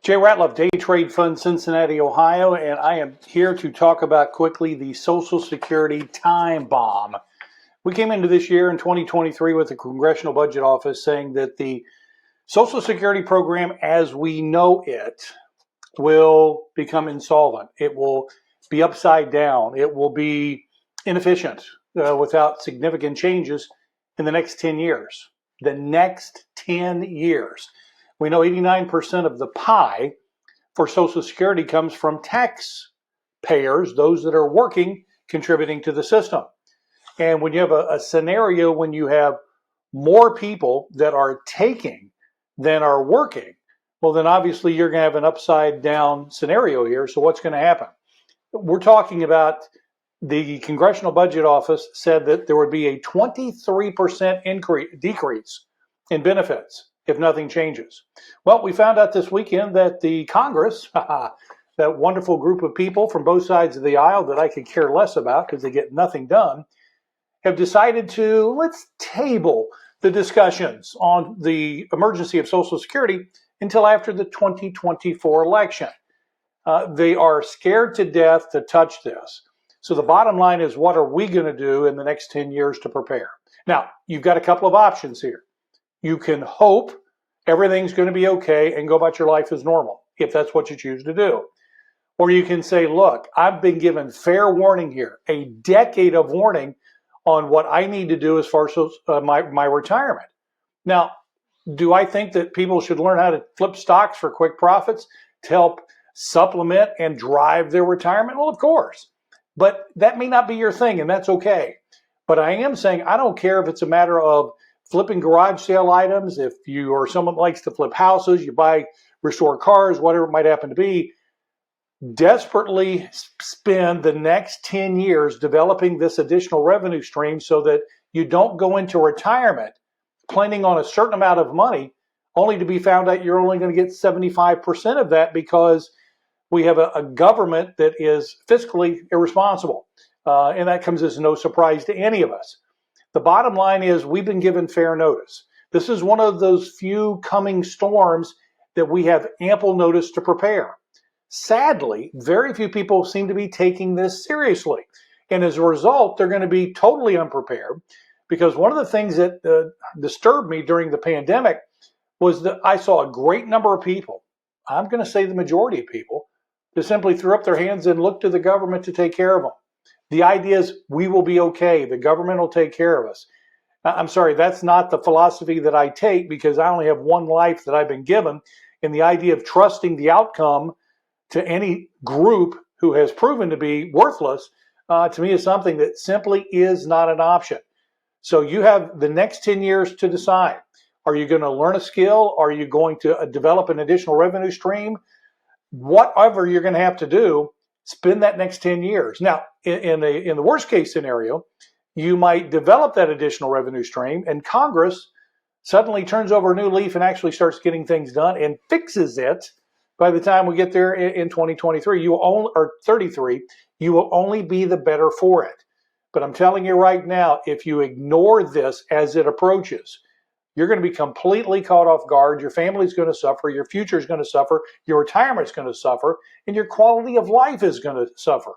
Jay Ratliff, Day Trade Fund, Cincinnati, Ohio, and I am here to talk about quickly the Social Security time bomb. We came into this year in 2023 with the Congressional Budget Office saying that the Social Security program as we know it will become insolvent. It will be upside down. It will be inefficient without significant changes in the next 10 years. The next 10 years. We know 89% of the pie for Social Security comes from taxpayers, those that are working, contributing to the system. And when you have a scenario when you have more people that are taking than are working, well, then obviously you're going to have an upside down scenario here. So what's going to happen? We're talking about the Congressional Budget Office said that there would be a 23% decrease in benefits if nothing changes. Well, we found out this weekend that the Congress, that wonderful group of people from both sides of the aisle that I could care less about because they get nothing done, have decided to let's table the discussions on the emergency of Social Security until after the 2024 election. They are scared to death to touch this. So the bottom line is, what are we going to do in the next 10 years to prepare? Now, you've got a couple of options here. You can hope everything's going to be okay and go about your life as normal, if that's what you choose to do. Or you can say, look, I've been given fair warning here, a decade of warning on what I need to do as far as my retirement. Now, do I think that people should learn how to flip stocks for quick profits to help supplement and drive their retirement? Well, of course. But that may not be your thing, and that's okay. But I am saying I don't care if it's a matter of flipping garage sale items, if you are someone that likes to flip houses, you buy, restore cars, whatever it might happen to be, desperately spend the next 10 years developing this additional revenue stream so that you don't go into retirement planning on a certain amount of money only to be found out you're only going to get 75% of that because we have a government that is fiscally irresponsible. And that comes as no surprise to any of us. The bottom line is we've been given fair notice. This is one of those few coming storms that we have ample notice to prepare. Sadly, very few people seem to be taking this seriously. And as a result, they're going to be totally unprepared because one of the things that disturbed me during the pandemic was that I saw a great number of people, I'm going to say the majority of people, that simply threw up their hands and looked to the government to take care of them. The idea is we will be okay. The government will take care of us. I'm sorry, that's not the philosophy that I take because I only have one life that I've been given. And the idea of trusting the outcome to any group who has proven to be worthless, to me is something that simply is not an option. So you have the next 10 years to decide. Are you going to learn a skill? Are you going to develop an additional revenue stream? Whatever you're going to have to do, spend that next 10 years. Now, in the worst case scenario, you might develop that additional revenue stream and Congress suddenly turns over a new leaf and actually starts getting things done and fixes it by the time we get there in 2023, or 33, you will only be the better for it. But I'm telling you right now, if you ignore this as it approaches, you're going to be completely caught off guard. Your family's going to suffer. Your future is going to suffer. Your retirement's going to suffer. And your quality of life is going to suffer.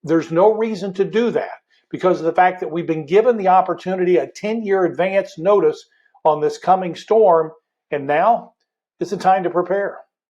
There's no reason to do that because of the fact that we've been given the opportunity, a 10-year advance notice on this coming storm. And now it's the time to prepare.